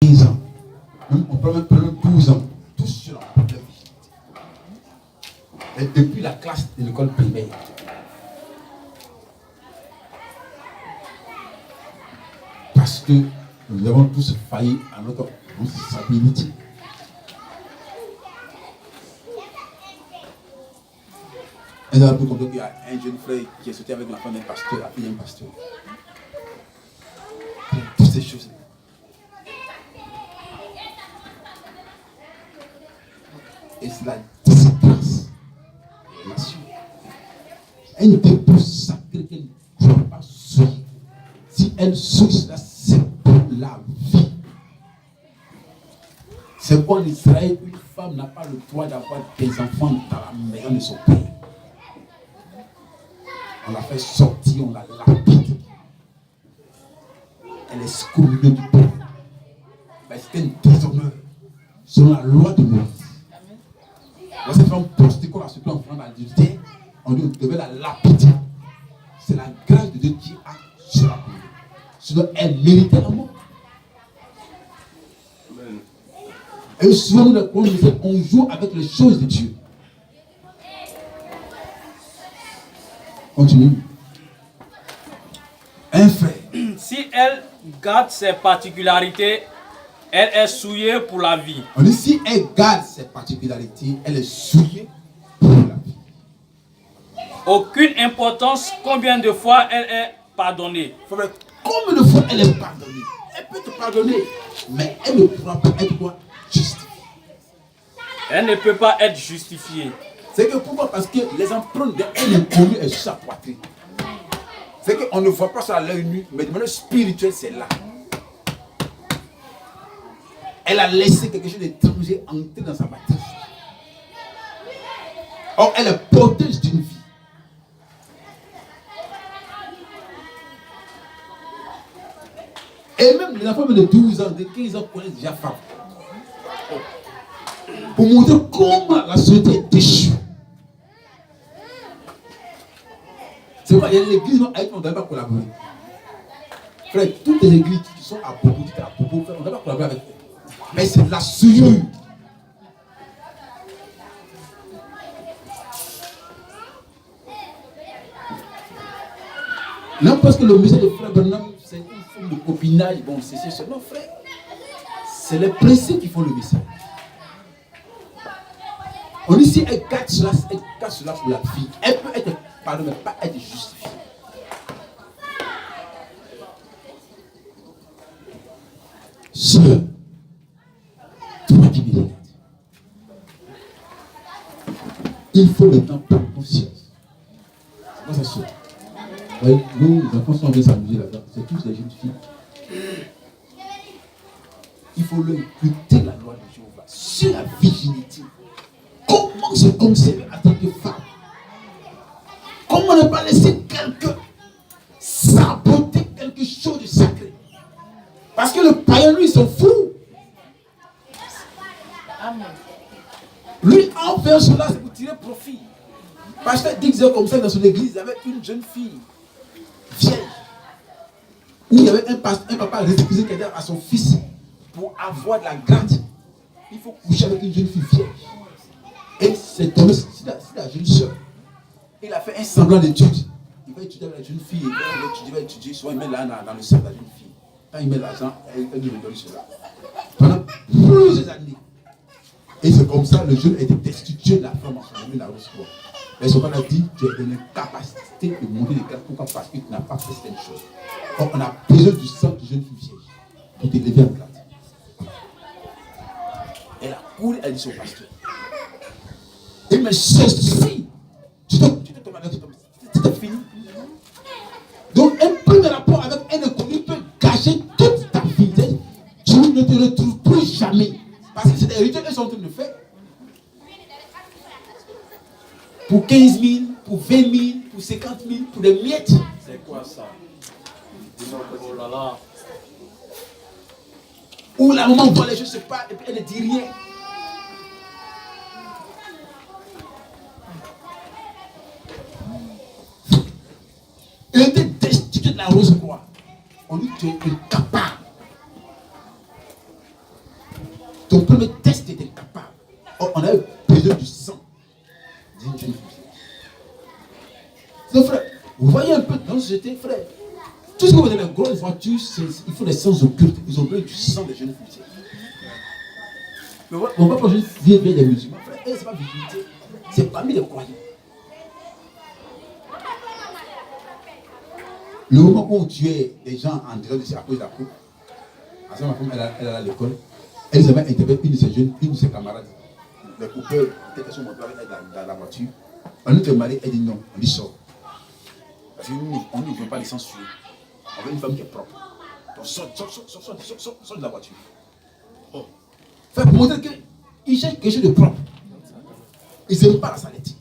15 ans. On peut même prendre 12 ans. Tout sur la propre vie. Et depuis la classe de l'école primaire. Parce que nous avons tous failli à notre responsabilité. Et là, vous comprenez qu'il y a un jeune frère qui est sauté avec la femme d'un pasteur, la fille d'un pasteur. Toutes ces choses. Et c'est la disgrâce de la nation. Elle ne peut plus sacrée qu'elle ne doit pas souiller. Si elle souille, c'est pour la vie. C'est qu'en Israël, une femme n'a pas le droit d'avoir des enfants dans la maison de son père. On l'a fait sortir, on l'a lapide. Elle est excommuniée du peuple. Mais c'était un déshonneur selon la loi de Moïse. Quand cette femme prostituée a ce enfant d'adultère, on devait la lapider. C'est la grâce de Dieu qui a sur la vie. Sinon, elle méritait la mort. Amen. Et souvent, on joue avec les choses de Dieu. Continue. Un frère. Si elle garde ses particularités, elle est souillée pour la vie. On dit si elle garde ses particularités, elle est souillée pour la vie. Aucune importance combien de fois elle est pardonnée. Frère, combien de fois elle est pardonnée? Elle peut te pardonner, mais elle ne pourra pas être quoi? Justifiée. Elle ne peut pas être justifiée. C'est que pourquoi? Parce que les empreintes d'un inconnu est sur sa poitrine. C'est qu'on ne voit pas ça à l'œil nu, mais de manière spirituelle, c'est là. Elle a laissé quelque chose d'étranger entrer dans sa matrice. Or, elle est porteuse d'une vie. Et même les enfants de 12 ans, de 15 ans connaissent déjà femme. Pour montrer comment la société est déchue. C'est vrai, il y a l'église avec qui on ne doit pas collaborer. Frère, toutes les églises qui sont à propos, on ne doit pas collaborer avec eux. Mais c'est la souillure. Non, parce que le message de frère Branham, c'est une forme de copinage. Bon, c'est ça. Non, frère. C'est les principes qui font le message. On dit si elle garde cela pour la vie, elle peut être pardonnée, mais pas être justifiée. Sœur, toi qui me regardes, il faut maintenant prendre conscience. C'est quoi ça, sœur? Nous, les enfants sont en train de s'amuser là-dedans. C'est tous des jeunes filles. Il faut leur écouter la loi de Jéhovah sur la virginité. Comment se conserver en tant que femme? Comment ne pas laisser quelqu'un saboter quelque chose de sacré? Parce que le païen, lui, il s'en fout. Amen. Lui, en faisant cela, c'est pour tirer profit. Parce que 10 heures comme ça, dans son église, il y avait une jeune fille vieille. Où il y avait un papa récusé qui a dit à son fils, pour avoir de la grâce, il faut coucher avec une jeune fille vieille. Et c'est tombé, c'est la jeune soeur. Il a fait un semblant d'étude. Il va étudier avec la jeune fille, il va étudier, soit il met l'argent dans le sac de la jeune fille. Quand il met l'argent, elle lui donne cela. Pendant plusieurs années. Et c'est comme ça, le jeune a été destitué de la femme en son nom, la rose-croix. Mais son père a dit, tu es dans l'incapacité de monter les grâces. Pourquoi? Parce que tu n'as pas fait cette chose. Donc on a besoin du sang de jeune fille vieille pour t'élever en grade. Elle a couru, elle dit son pasteur. Et mais ceci, tu te tombes avec c'est fini. Donc un premier rapport avec un inconnu peut gâcher toute ta vie. Tu ne te retrouves plus jamais. Parce que c'est des rituels qu'ils sont en train de faire. Pour 15 000, pour 20 000, pour 50 000, pour des miettes. C'est quoi ça? Oh là là. Où la maman voit les choses se passent et puis elle ne dit rien. Elle était destituée de la rose-croix. On dit que tu es incapable ton premier test était capable. Or, on avait besoin du sang d'une jeune fille. C'est frère, vous voyez un peu dans la société, frère. Tout ce que vous avez dans les grosses voitures, il faut des sangs occultes. Ils ont besoin du sang des jeunes filles. Mais on va pas juste vivre des musulmans, frère. Et c'est pas virginité. C'est parmi les croyants. Le moment où tu es des gens en dehors de à cause de la coupe, à ma femme, elle est à l'école, elle avait interviewé une de ses jeunes, une de ses camarades. Les coupeurs, peut-être sont montés avec elle dans la voiture. On nous te marie, elle dit non, on dit sort. Parce que nous, on ne veut pas les censurer. On veut une femme qui est propre. Donc sort de la voiture. Oh. Fait pour montrer qu'ils cherchent quelque chose de propre. Ils n'aiment pas la saleté.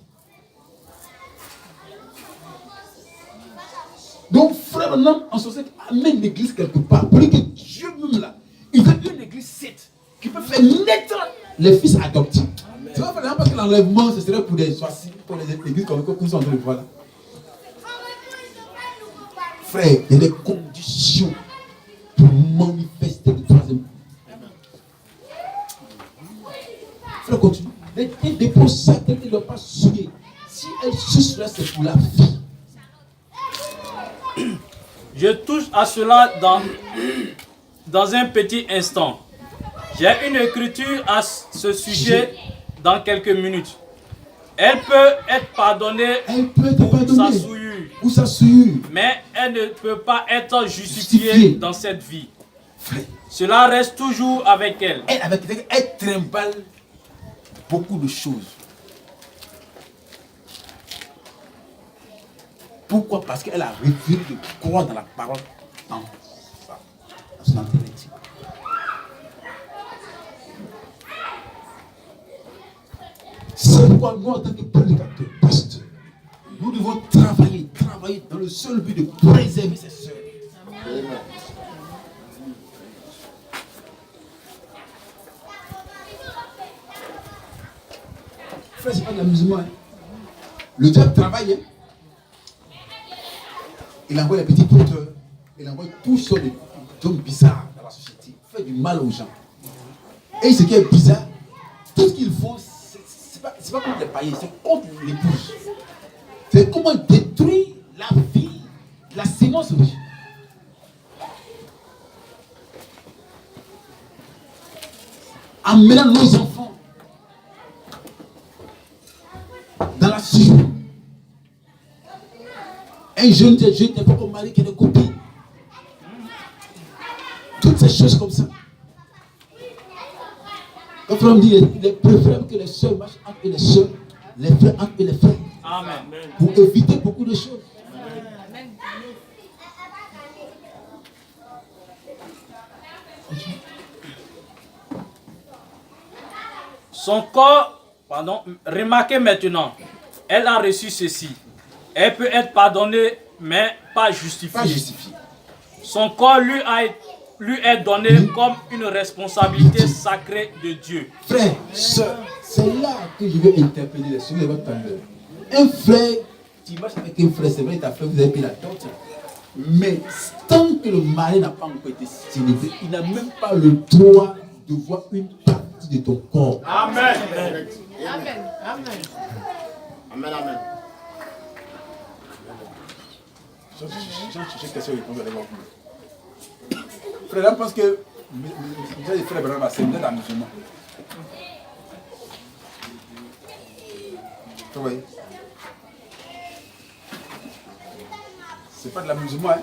Donc, frère, maintenant, en société, amène l'église quelque part. Pour que Dieu même là, il veut une église sainte qui peut faire naître les fils adoptifs. Tu vois, parce que l'enlèvement, ce serait pour les églises comme nous sommes en train de voir là. Frère, il y a des conditions pour manifester le troisième coup. Frère, continue. Les dépôts sacrés ne doivent pas souiller. Si elle suce là, c'est pour la vie. Je touche à cela dans un petit instant. J'ai une écriture à ce sujet dans quelques minutes. Elle peut être pardonnée pour sa souillure, mais elle ne peut pas être justifiée dans cette vie. Frère. Cela reste toujours avec elle. Elle trimballe beaucoup de choses. Pourquoi? Parce qu'elle a refusé de croire dans la parole dans son intégrité. C'est pourquoi nous, en tant que prédicateurs, pasteurs, nous devons travailler dans le seul but de préserver ces sœurs. Frère, c'est pas de l'amusement. Hein. Le diable travaille. Hein. Il envoie les petits porteurs, il envoie tout sortes d'hommes bizarres dans la société, il fait du mal aux gens. Et ce qui est bizarre, tout ce qu'ils font, c'est pas contre les païens, c'est contre l'épouse. C'est comment détruire la vie, la sémence de Dieu. En menant nos enfants dans la suite. Un jeune n'est pas comme mari qui a des copines. Toutes ces choses comme ça. Quand on dit il est préférable que les sœurs marchent entre les sœurs, les frères entre les frères. Amen. Pour éviter beaucoup de choses. Amen. Son corps, remarquez maintenant, elle a reçu ceci. Elle peut être pardonnée, mais pas justifiée. Son corps lui est donné comme une responsabilité sacrée de Dieu. Frère, soeur, c'est là que je vais interpeller les sœurs de votre l'heure. Un frère, tu marches avec un frère, c'est vrai, ta frère, vous avez pris la dot. Mais tant que le mari n'a pas encore été célébré, il n'a même pas le droit de voir une partie de ton corps. Amen. Amen. Amen. Amen. Amen. J'ai question répondre à l'église. Frère, là, parce que les frères Brahma, c'est peut-être un musulman. Vous voyez? C'est pas de la musulman, hein?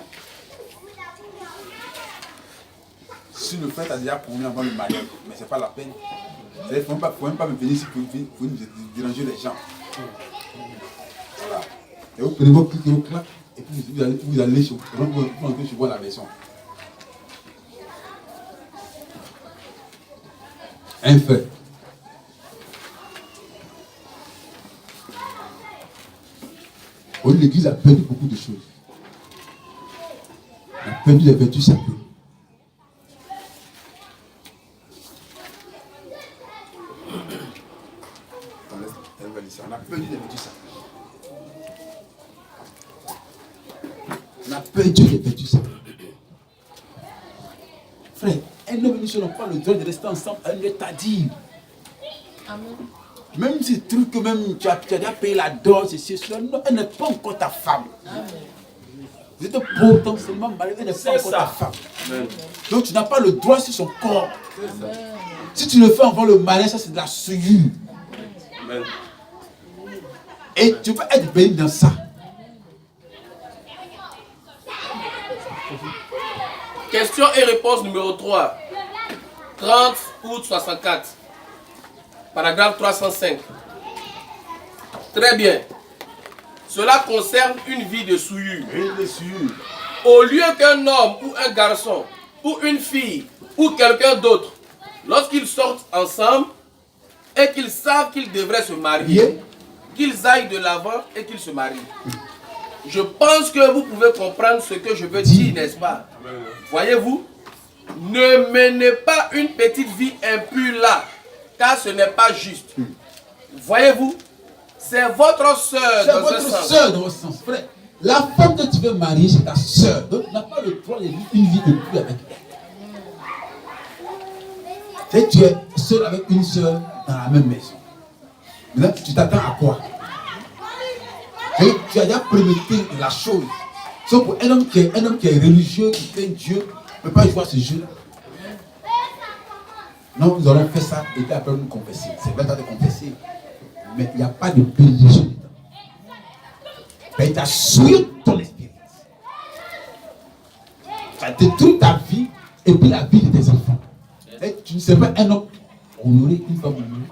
Si le frère t'a déjà promis avant le mariage, mais c'est pas la peine. Il ne faut même pas me venir ici pour déranger les gens. Voilà. Et vous prenez vos clics et vos claques, et puis vous allez chez vous à la maison. Un fait. L'église a perdu beaucoup de choses. Elle a perdu les vertus sacrées. On a perdu les vertus sacrées. On a perdu les vertus sacrées. Frère, un homme et soeur n'ont pas le droit de rester ensemble à une tardive. Même si tu trouves que même tu as déjà payé la dot, elle n'est pas encore ta femme. Vous êtes potentiellement marié, elle n'est pas encore ta femme. Donc tu n'as pas le droit sur son corps. Si tu le fais avant le mariage, ça c'est de la souillure. Et tu peux être béni dans ça. Question et réponse numéro 3. 30 août 64. Paragraphe 305. Très bien. Cela concerne une vie de souillure. Au lieu qu'un homme ou un garçon ou une fille ou quelqu'un d'autre, lorsqu'ils sortent ensemble et qu'ils savent qu'ils devraient se marier, qu'ils aillent de l'avant et qu'ils se marient. Je pense que vous pouvez comprendre ce que je veux dire, n'est-ce pas? Voyez-vous, ne menez pas une petite vie impure là, car ce n'est pas juste. Voyez-vous, c'est votre soeur dans un sens. C'est votre soeur dans un sens, frère. La femme que tu veux marier, c'est ta soeur. Donc tu n'as pas le droit de vivre une vie impure avec elle. Et tu es seul avec une soeur dans la même maison. Maintenant, tu t'attends à quoi? Et tu as déjà prémédité la chose. Sauf pour un homme qui est religieux, qui craint Dieu, ne peut pas jouer à ce jeu-là. Non, nous allons faire ça et puis après nous confesser. C'est bien de confesser. Mais il n'y a pas de bénédiction dedans. Mais il t'a souillé ton esprit. Ça détruit ta vie et puis la vie de tes enfants. Et tu ne sais pas un homme honorer une femme honorée.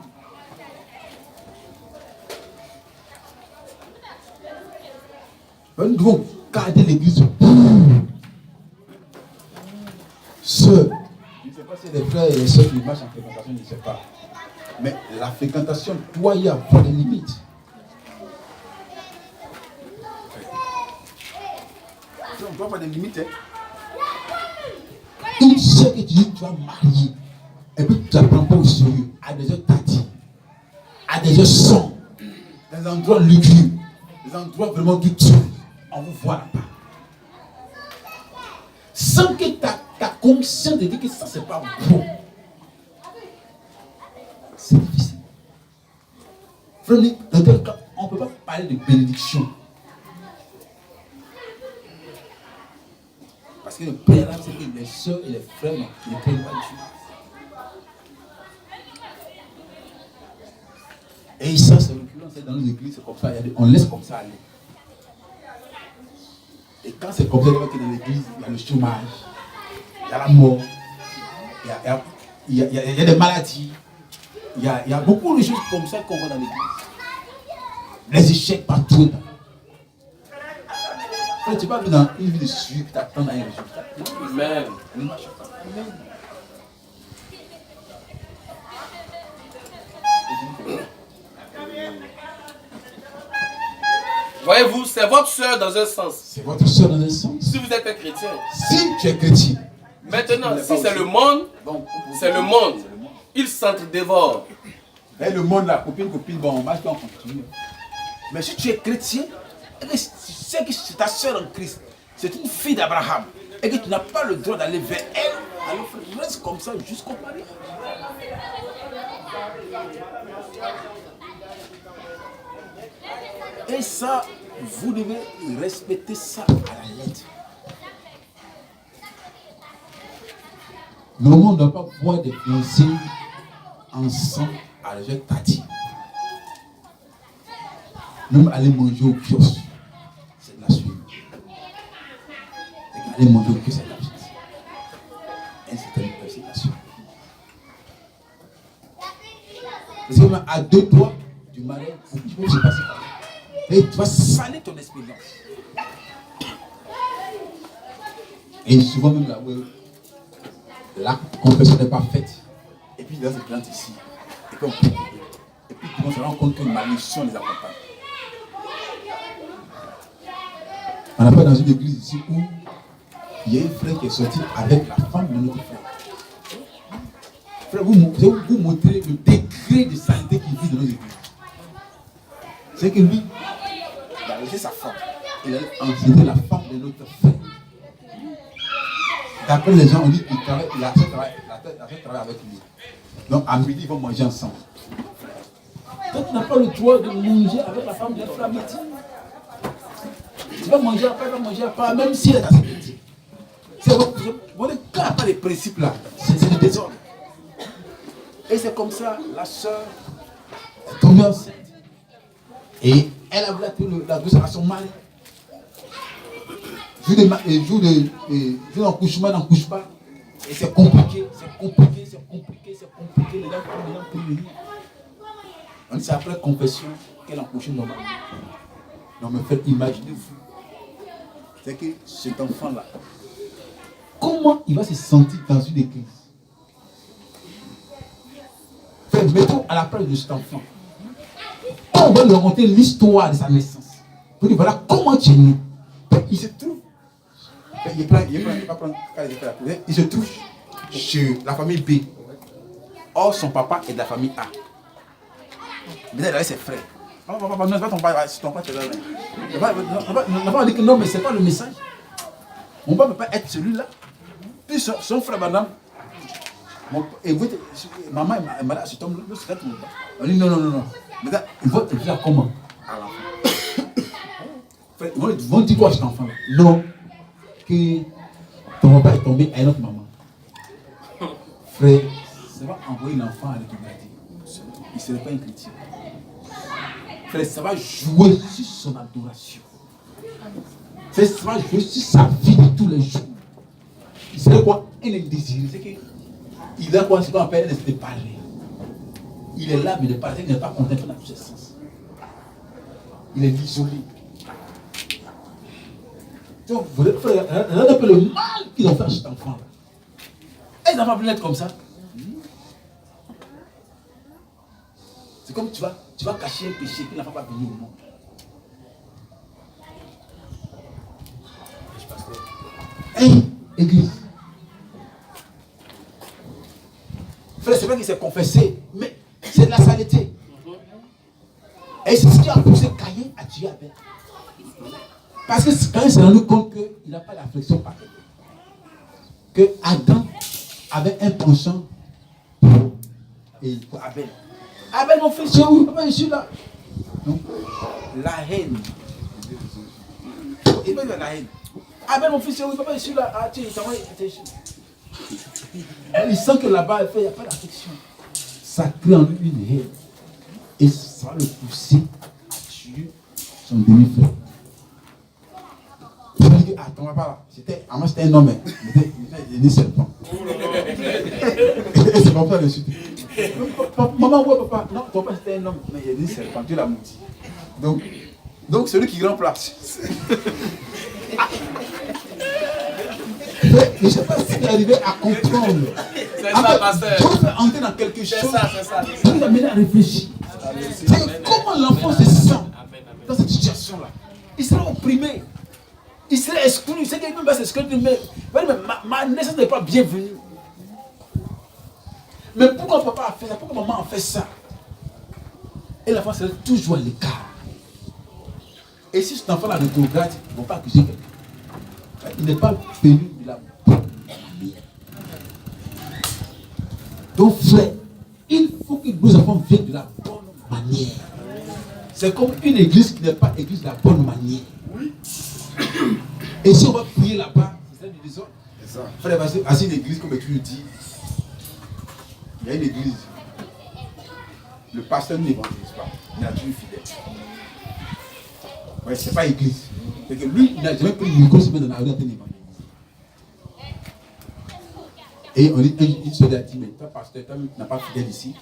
Nous devons garder l'église pure. Sœurs, je ne sais pas si les frères et les sœurs qui marchent en fréquentation, je ne sais pas. Mais la fréquentation doit y avoir des limites. On doit avoir des limites. Une sœur que tu dis que tu vas marier, et puis tu ne la prends pas au sérieux, à des heures tardives, à des heures sombres, des endroits lugubres, des endroits vraiment douteux. On vous voit là-bas. Sans que ta conscience te dise que ça, c'est pas bon. C'est difficile. Frère, dans tel cas, on ne peut pas parler de bénédiction. Parce que le préalable, c'est que les soeurs et les frères ne craignent pas Dieu. Et ça, c'est le plus dans nos églises, c'est comme ça. On laisse comme ça aller. Et quand c'est comme ça, dans l'église, il y a le chômage, il y a la mort, il y a des maladies, il y a beaucoup de choses comme ça qu'on voit dans l'église. Les échecs partout. Tu n'es pas dans une vie de suivi qui t'attend à un résultat. Amen. Voyez-vous, c'est votre soeur dans un sens. C'est votre soeur dans un sens. Si vous êtes un chrétien. Si tu es chrétien. Maintenant, si c'est le monde, c'est le monde. Il s'entre-dévore. Et le monde, la copine, bon, on va continuer. Mais si tu es chrétien, et que tu sais que c'est ta soeur en Christ, c'est une fille d'Abraham, et que tu n'as pas le droit d'aller vers elle, alors reste comme ça jusqu'au mariage. Et ça, vous devez respecter ça à la lettre. Normalement, on ne doit pas voir des fiancés ensemble à la jeune tati. Même aller manger au kiosque, c'est de la suite. Et aller manger au kiosque, c'est de la suite. Et c'est une persécution. Parce que même à 2 doigts du mariage, tu peux se passer par là. Et tu vas salir ton expérience. Et souvent même là où la confession n'est pas faite. Et puis là, c'est plante ici. Et puis on se rend compte qu'une malédiction les accompagne. On a pas dans une église ici où il y a un frère qui est sorti avec la femme de notre frère. Frère, vous montrez le degré de sainteté qu'il vit dans nos églises. C'est que lui, il a laissé sa femme. Il a enseigné la femme de notre frère. D'après les gens, on dit qu'il travaille, la soeur travaille avec lui. Donc à midi, ils vont manger ensemble. Toi, tu n'as pas le droit de manger avec la femme de la midi. Tu vas manger à part, tu vas manger à part, même si elle est à ses petits. C'est bon, le cas n'a pas les principes là. C'est le désordre. Et c'est comme ça, la soeur est tombée enceinte. Et elle a voulu la grossesse à son mari. Jour d'encouchement, elle n'encouche pas. Et c'est compliqué, c'est compliqué, c'est compliqué, c'est compliqué. Les gens peuvent venir. On dit c'est après confession qu'elle a accouché normalement. Non mais faites imaginez-vous. C'est que cet enfant-là, comment il va se sentir dans une église? Mettons à la place de cet enfant. On va lui raconter l'histoire de sa naissance. Pour dire voilà comment tu es né. Il se trouve. Il se trouve chez la famille B. Or son papa est de la famille A. Mais il avait ses frères. Non, c'est pas ton papa, c'est ton papa qui est là. On va dire que non, mais c'est pas le message. Mon papa ne peut pas être celui-là. Puis son frère, madame. Maman, elle m'a dit, cet homme, le secret, mon papa. On dit non. Mais là, il va te dire comment à l'enfant. Frère, ils vont dire quoi à cet enfant-là? Non. Que ton papa est tombé à une autre maman. Frère, ça va envoyer l'enfant à l'éternité. Il ne serait pas un chrétien. Frère, ça va jouer sur son adoration. Frère, ça va jouer sur sa vie de tous les jours. Il serait quoi? Un indésiré. C'est qu'il a quoi? Ce qu'on appelle un esprit de parler. Il est là, mais le parler n'est pas contemplé dans tous ses sens. Il est isolé. Donc, frère, regardez un peu le mal qu'ils ont fait à cet enfant-là. Et ça va venir être comme ça. C'est comme tu vas cacher un péché qui n'a pas venu au monde. Hey, église. Frère, c'est vrai qu'il s'est confessé, mais c'est de la saleté. Et c'est ce qui a poussé Caïn à tuer Abel. Parce que Caïn s'est rendu compte qu'il n'a pas d'affection pareille. Que Adam avait un penchant pour Abel. Abel, mon fils, c'est où? Papa, je suis là. Donc, la haine. Il va dire la haine. Abel, mon fils, c'est où? Papa, je suis là. Ah, tiens, il t'envoie. Il sent que là-bas, il n'y a pas d'affection. Ça crée en lui une haine. Et ça va le pousser à tuer son demi-frère. Il va dire, ah, ton papa, c'était un homme. Il était serpent. Et c'est comme ça le suite. Maman, ouais, papa. Non, ton papa c'était un homme. Mais il a dit serpent, Dieu l'a maudit. Donc celui qui remplace. Mais je ne sais pas s'il est arrivé à comprendre. C'est ça, pasteur. Dieu fait entrer dans quelque chose. C'est ça. Dieu l'a mené à réfléchir. C'est comment l'enfant se sent dans cette situation-là. Il sera opprimé. Il serait exclu. C'est quelqu'un qui va s'exclure. Mais ma naissance n'est pas bienvenue. Mais pourquoi papa a fait ça? Pourquoi maman a fait ça? Et l'enfant serait toujours à l'écart. Et si cet enfant-là rétrograde, ils ne vont pas accuser quelqu'un. Il n'est pas venu de la bonne manière. Donc frère, il faut que nos enfants viennent de la bonne manière. C'est comme une église qui n'est pas église de la bonne manière. Oui. Et si on va prier là-bas, c'est ça du désordre. C'est ça. Frère, parce que c'est une église, comme tu le dis, il y a une église. Le pasteur n'évangélise pas. Il a toujours fidèle. Ouais, c'est pas église. C'est que lui, il n'a jamais pris le micro, se met dans la rue en train d'évangéliser. Et on dit, une seule a dit, mais toi, pasteur, toi, tu n'as pas fidèle ici.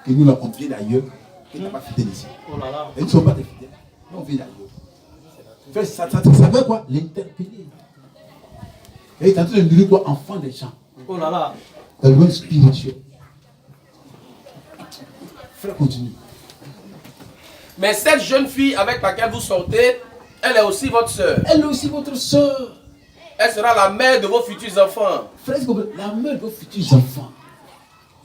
Que nous, on vient d'ailleurs, que tu n'as pas fidèle ici. Oh là là. Et nous ne sommes pas des fidèles. Nous, on vient d'ailleurs. Ça veut quoi? L'interpeller. Et il est en train de dire quoi? Enfant des gens. Oh là là. Dans le monde spirituel. Frère, continue. Mais cette jeune fille avec laquelle vous sortez, elle est aussi votre soeur. Elle est aussi votre soeur. Elle sera la mère de vos futurs enfants. Frère, la mère de vos futurs enfants.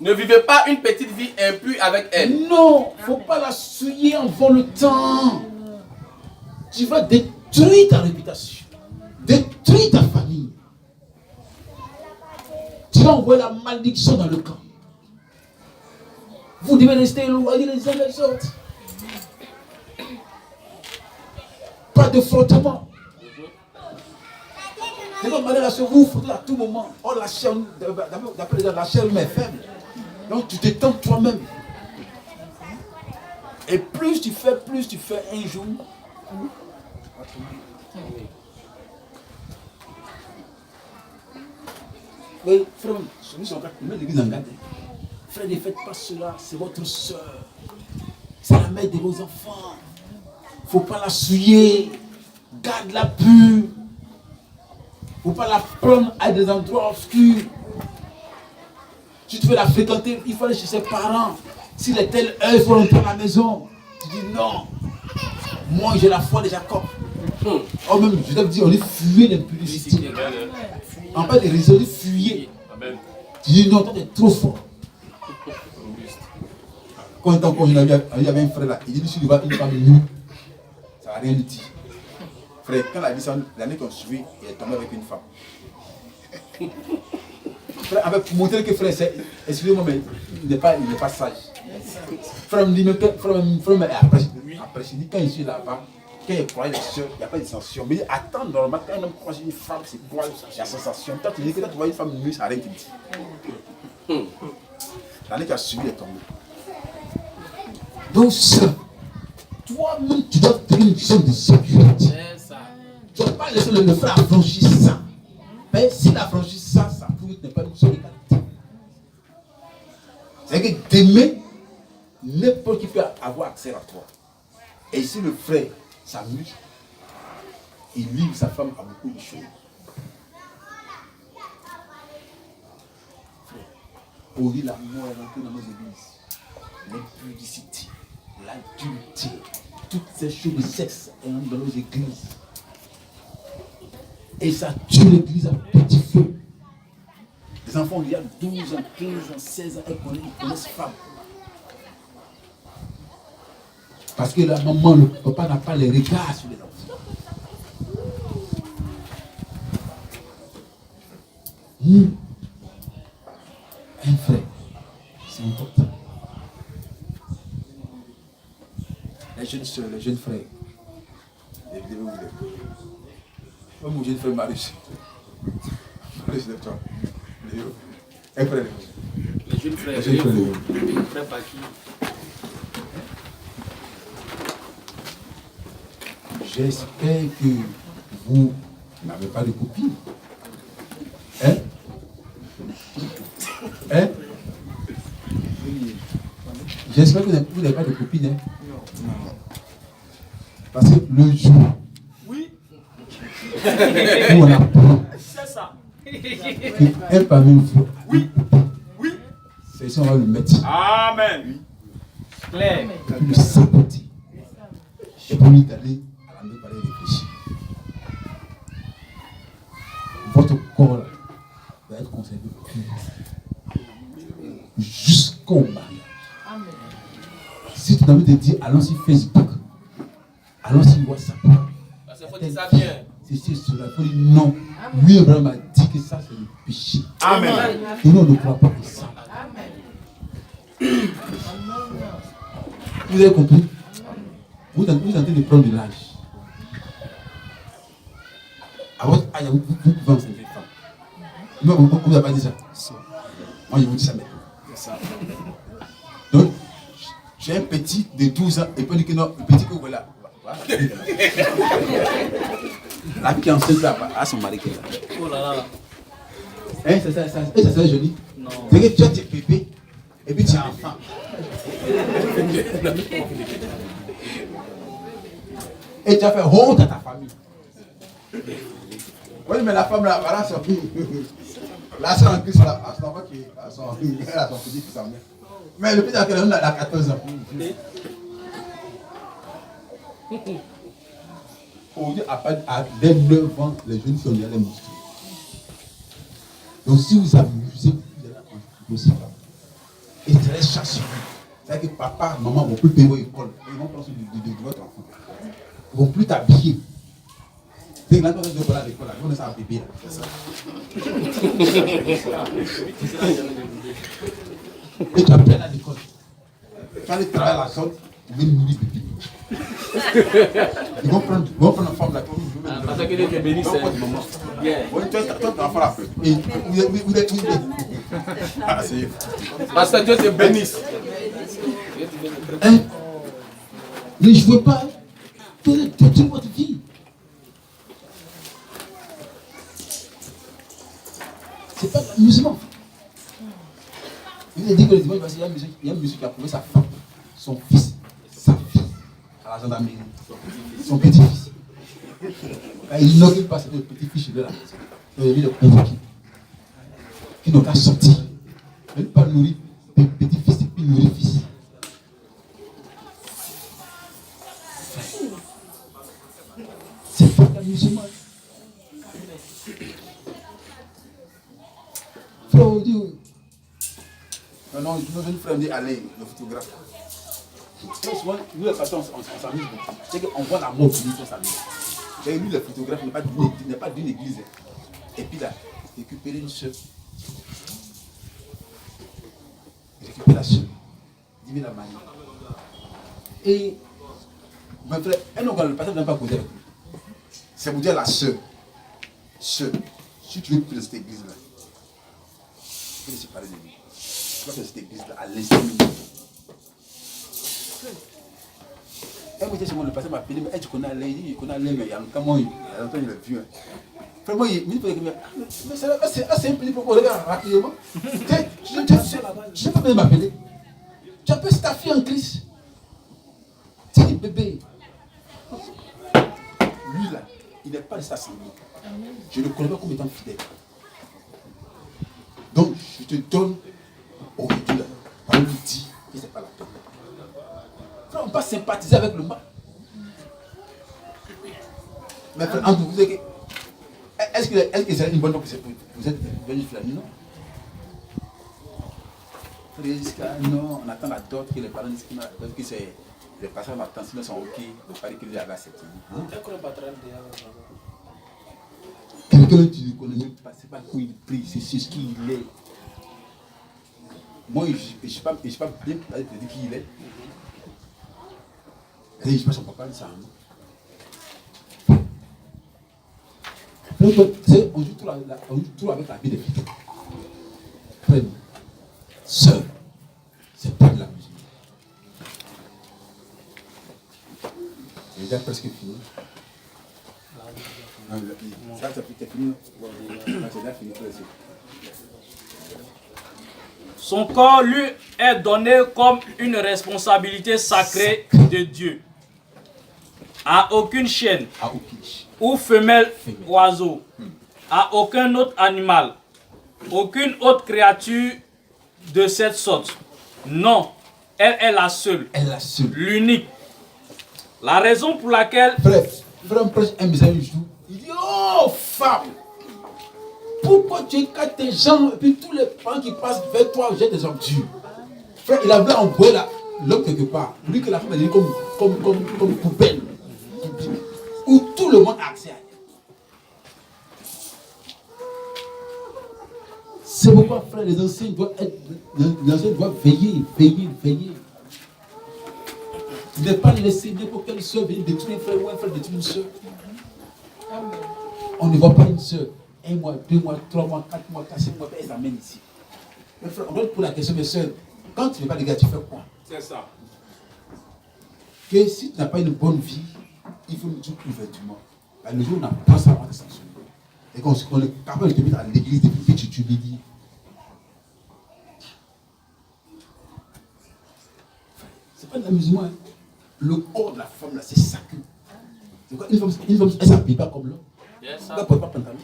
Ne vivez pas une petite vie impure avec elle. Non, il ne faut pas la souiller avant le temps. Tu vas détruire ta réputation. Détruire ta famille. gens envoient la malédiction dans le camp. Vous devez rester éloignés les uns des autres. Pas de frottement. C'est comme la chair, vous frottez à tout moment. Oh, la chair, d'après les gens, la chair est faible. Donc tu te tentes toi-même. Et plus tu fais un jour. Oui, frère, celui qui met l'église en garde. Frère, ne faites pas cela, c'est votre soeur. C'est la mère de vos enfants. Il ne faut pas la souiller. Garde-la pure. Il ne faut pas la prendre à des endroits obscurs. Si tu veux la fréquenter, il faut aller chez ses parents. S'il est telle heure, il faut rentrer à la maison. Tu dis non. Moi, j'ai la foi de Jacob. Oh, même, je dois te dire, on est fuyé l'impudicité. En fait, les réseaux, on est fuyé. Tu dis non, toi, tu es trop fort. Quand il y avait un frère là, il dit si tu vois une femme nue, ça n'a rien dit. Frère, quand il a dit ça, l'année qu'on suit, il est tombé avec une femme. Frère, pour montrer que frère, excusez-moi, mais il n'est pas sage. Frère me dit, mais après, je dis, quand je suis là-bas, quand il croit les soeurs, il n'y a pas de sensation. Mais attends, normalement, quand un homme croit une femme, c'est quoi la sensation? Toi, tu dis que là, tu vois une femme nue, ça n'a rien qui dit. L'année qui a suivi, il est tombé. Donc, ça, toi-même, tu dois créer une zone de sécurité. Tu ne dois pas laisser le frère affranchir ça. Mais s'il affranchit ça, ça prouve que tu n'es pas une seule qualité. C'est-à-dire que d'aimer, n'importe qui peut avoir accès à toi. Et si le frère s'amuse, il livre sa femme à beaucoup de choses. Aujourd'hui, l'amour est rentré dans nos églises. L'impudicité, l'adultère, toutes ces choses de sexe rentrent dans nos églises. Et ça tue l'église à petit feu. Les enfants, il y a 12 ans, 15 ans, 16 ans, ils connaissent femmes. Parce que la maman, le papa n'a pas les regards sur les enfants. Un frère, c'est important. Les jeunes soeurs, les jeunes frères. Oh, mon jeune frère Marius. Marius, lève-toi. Un frère. Les jeunes frères. Les jeunes frères. Frère Baki. J'espère que vous n'avez pas de copine. Hein? Hein? J'espère que vous n'avez pas de copine. Hein? Non. Parce que le jour où on apprend qu'un parmi vous, c'est ça, on va le mettre. Amen. Claire. Et puis le saboter. Et pour lui d'aller à la main pour aller réfléchir. Votre corps va être conservé pur jusqu'au mariage. Si tu as envie de dire, allons sur Facebook, allons sur WhatsApp. C'est cela. Il faut dire non. Lui, Abraham a dit que ça, c'est le péché. Amen. Et nous, on ne croit pas que ça. Vous avez compris? Vous êtes en train de prendre de l'âge. À votre âge, vous pouvez enseigner les femmes. Mais on ne vous a pas dit ça. Moi, je vous dis ça maintenant. Donc, j'ai un petit de 12 ans et puis on dit que non, le petit que vous voyez là. La fille qui est enceinte là, à son mari qui est là. Oh là là. Hein, c'est ça, c'est joli. Non. C'est que tu as tes bébés et puis tu es enfant. Et tu as fait honte à ta famille. Oui, mais la femme là, voilà, c'est la soeur en Christ, là, son enfant qui est son petit fils en main. Mais le petit à quel âge, il a 14 ans. Aujourd'hui, dès 9 ans, les jeunes filles, on les montrer. Donc, si vous amusez, vous allez aussi pas. Et c'est les chasse. C'est-à-dire que papa, maman ne vont plus payer vos écoles. Ils vont prendre de votre enfant. Ils ne vont plus t'habiller. C'est là quand on est à l'école, on est un bébé. C'est ça. Et tu apprends à l'école. Quand ils travaillent à la sorte, ils veulent nourrir bébé. Ils vont prendre une femme là. Parce que tu es béni, c'est maman. Oui, tu as ton enfant là. Et vous êtes. Ah, c'est. Parce que Dieu te bénisse. Hein? Mais je ne veux pas toute votre vie. C'est pas de l'amusement. Il a dit que le dimanche, il y a un monsieur qui a trouvé sa femme, son fils, sa fille, à la gendarmerie, son petit-fils. Il n'a pas le petit-fils chez lui là. Il a convoqué. Il n'a qu'à sortir. Il n'a pas nourri petit-fils et puis nourrir fils. C'est pas de l'amusement. Frère, non, notre frère me dit Alain, le photographe. Souvent, nous les patrons, on s'amuse beaucoup. C'est qu'on voit la mort pour nous, on s'amuse. Et lui, le photographe n'est pas d'une église. Et puis là, il récupère une soeur. Il récupère la soeur. Il dit la manière. Et, mon frère, le pasteur n'a pas causé avec lui. C'est pour dire la soeur. Soeur, si tu veux plus de cette église-là, il faut se séparer de lui. Tu vas faire cette église-là à l'instant même. Un mois, le pasteur m'a appelé, mais tu connais Alain, il connaît Alain, mais il y a longtemps, il l'a vu. Vraiment, il me dit, mais c'est un petit peu pour regarder rapidement. Je ne peux pas même m'appeler. Tu appelles ta fille en Christ. Tu dis, bébé. Lui là, il n'est pas de sa assemblée. Je ne le connais pas comme étant fidèle. Donc, je te donne aujourd'hui là, on lui dit que ce n'est pas la peine. Frère, on ne peut pas sympathiser avec le mal. Mais frère, entre vous, est-ce que c'est une bonne chose que vous êtes venu faire? Non. Non, on attend la dot, que les parents disent que c'est les patients m'attendent, sinon ils sont ok, le pari qu'ils avaient accepté. Quelqu'un tu ne connais même pas, c'est pas où il prie, c'est ce qu'il est. Moi, je ne sais pas bien dire qui il est. Et je ne sais pas son papa, ça. On joue tout avec la vie des filles. Frère, sœur, c'est pas de la musique. C'est déjà presque fini. Ça, c'est fini. C'est déjà fini. Son corps lui est donné comme une responsabilité sacrée de Dieu. À aucune chienne ou femelle oiseau, à aucun autre animal, aucune autre créature de cette sorte. Non, elle est la seule, l'unique. La raison pour laquelle... Frère, me prêche un message un jour. Il dit, oh femme, pourquoi tu écartes tes gens et puis tous les parents qui passent vers toi jettent des ordures? Frère, il avait envoyé l'homme quelque part. Lui que la femme a dit comme poubelle. Où tout le monde a accès à elle. C'est pourquoi, frère, les anciens doivent veiller. Ne pas laisser n'importe quelle soeur venir détruire un frère ou un frère détruire une soeur. On ne voit pas une soeur. 1 mois, 2 mois, 3 mois, 4 mois, 5 mois, elles amènent ici. Mais frère, on doit poser la question, mes soeurs, quand tu n'es pas de gars, tu fais quoi? C'est ça. Que si tu n'as pas une bonne vie, il faut le dire ouvertement. Le jour où on apprend ça, on va sanctionner. Et qu'on est capable de te mettre à l'église depuis que tu lui dis. C'est pas de l'amusement. Hein. Le corps de la femme, là, c'est sacré. C'est quoi? Une femme, elle ne s'habille pas comme l'homme. Elle ne porte pas pantalon.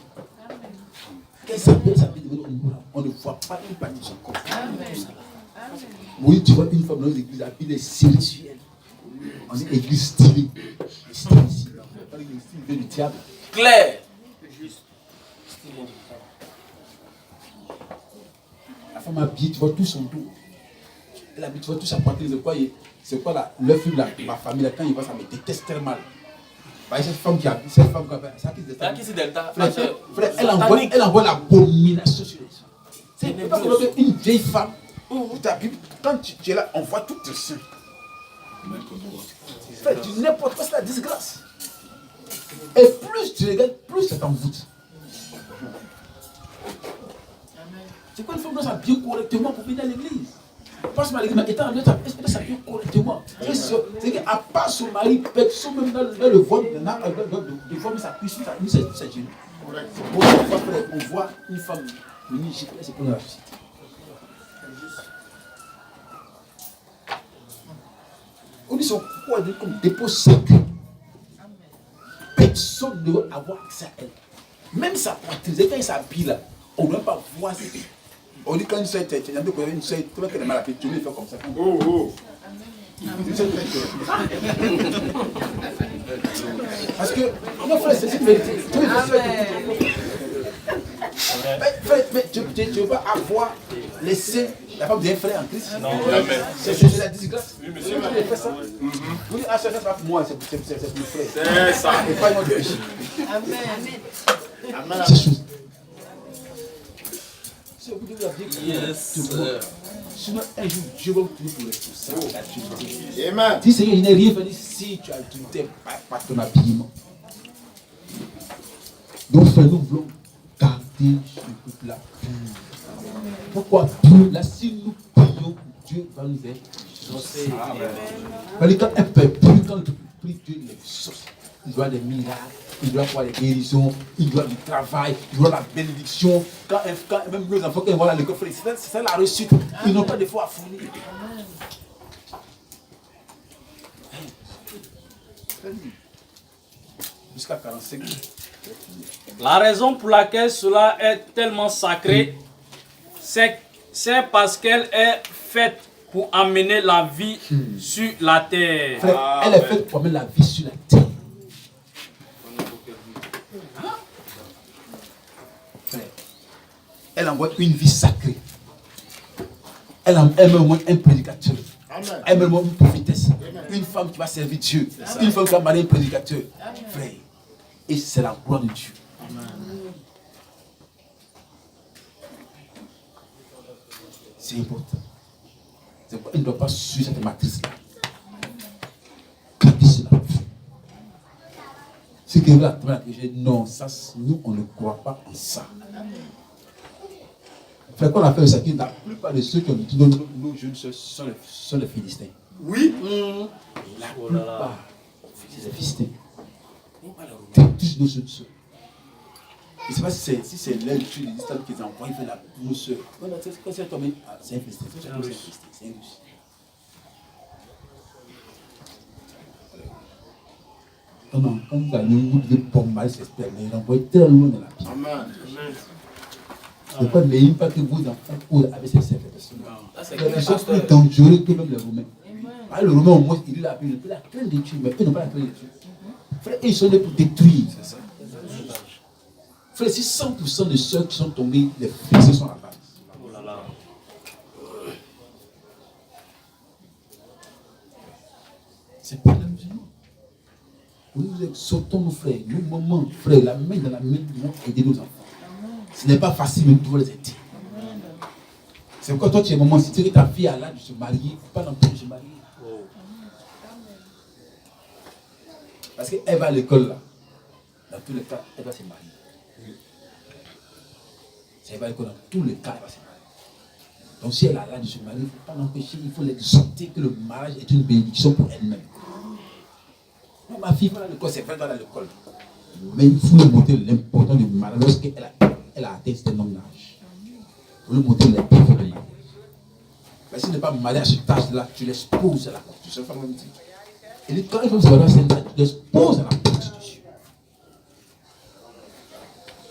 Elle s'habille, on ne voit pas une partie de son corps. Oui, tu vois une femme dans l'église, elle est spirituelle. On dit église stylée. Stylée ici. L'église stylée du diable. Claire. La femme habillée, tu vois tout son dos. Elle habille, tu vois tout sa poitrine. C'est quoi leur film là, ma famille là, quand il voit ça, me déteste très mal. Cette femme qui a cette femme qui a fait ça qui Qui Delta. Frère, elle envoie l'abomination sur les gens. C'est pas une vieille femme. Quand tu es là, on voit tout tes seins. Frère, tu n'importe quoi, c'est la disgrâce. Et plus tu regardes, plus ça t'envoûte. C'est quoi une femme doit s'habiller correctement pour venir à l'église? Pas à l'église, mais étant en Dieu, elle doit s'habiller correctement. C'est qu'à part son mari, personne même dans le ventre, des fois, sa cuisse, sa genou. On voit une femme venir ici, c'est pour la visite. On dit son corps est comme dépôt sacré. Personne ne doit avoir accès à elle. Même sa poitrine, quand il s'habille là, on ne doit pas voir ses pieds. On dit quand une sœur, tu as une sœur, tu vois qu'elle est mal habillée, tu lui fais comme ça. Parce que, mon frère, c'est une vérité. Mais tu ne veux pas avoir laissé la femme d'un frère en Christ. Non, c'est la disgrâce. Oui, monsieur. Vous fait ça. Vous dites, ça, c'est pas pour moi, c'est pour le frère. C'est ça. Et pas une autre péché. Amen. C'est chose. Si vous devez dire que sinon un jour Dieu va vous trouver pour ça. Amen. Dis Seigneur, il n'est rien fait si tu as l'autorité par ton habillement. Donc frère, nous voulons garder ce couple-là. Pourquoi Dieu, là, si nous prions, Dieu va nous exaucer. Quand un peuple prie, quand le peuple prie, Dieu l'exauce. Il doit des miracles, il doit avoir des guérisons, il doit du travail, il doit la bénédiction. Quand même nos enfants, quand ils vont à l'école, c'est ça la réussite. Ils n'ont pas de foi à fournir. Jusqu'à 45. La raison pour laquelle cela est tellement sacré, c'est parce qu'elle est faite pour amener la vie sur la terre. Frère, elle est faite pour amener la vie sur la terre. Elle envoie une vie sacrée. Elle met au moins un prédicateur. Amen. Elle met au moins une prophétesse. Une femme qui va servir Dieu. Une femme qui va marier un prédicateur. Frère. Et c'est la gloire de Dieu. C'est important. C'est pourquoi il ne doit pas suivre cette matrice-là. Claquer sur la vue. Ce qui est là, non, ça, nous, on ne croit pas en ça. Fait qu'on a fait ça, la plupart de ceux qui ont dit nos jeunes sont les Philistins. Oui. La plupart, c'est les Philistins. Tous nos jeunes soeurs. Je ne sais pas si c'est l'aile sur les histoires qu'ils envoient vers nos soeurs. Quand c'est tombé, c'est un Philistin. C'est un Russe. Non, quand vous gagnez, vous devez bombarder ces spermes, mais ils envoient tellement loin dans la vie. Amen. C'est pas n'ayez pas que vos enfants courent avec ces personnes. Ils sont plus dangereux que même les Romains. Le Romain, au moins, il a la crainte de tuer, mais eux n'ont pas la crainte de tuer. Frère, ils sont là pour détruire. Frère, si 100% de ceux qui sont tombés, les fils sont à la base. C'est pas la musulman. Nous exhortons nos frères, nos mamans, frères, la main dans la main, nous devons aider nos enfants. Ce n'est pas facile, mais nous devons les aider. C'est pourquoi toi, tu es maman, si tu veux ta fille à l'âge de se marier, il ne faut pas l'empêcher de se marier. Parce qu'elle va à l'école là. Dans tous les cas, elle va se marier. Si elle va à l'école, dans tous les cas, elle va se marier. Donc si elle a l'âge de se marier, il ne faut pas l'empêcher, il faut l'exhorter que le mariage est une bénédiction pour elle-même. Moi, ma fille va à l'école, c'est vrai dans l'école. Mais il faut lui montrer l'importance du mariage lorsqu'elle a atteint un certain nombre d'âge. Il faut lui montrer l'importance du mariage. Mais si tu n'es pas marié à cet âge-là, tu l'exposes à la prostitution. Et quand il faut se marier à cet âge, tu l'exposes à la prostitution.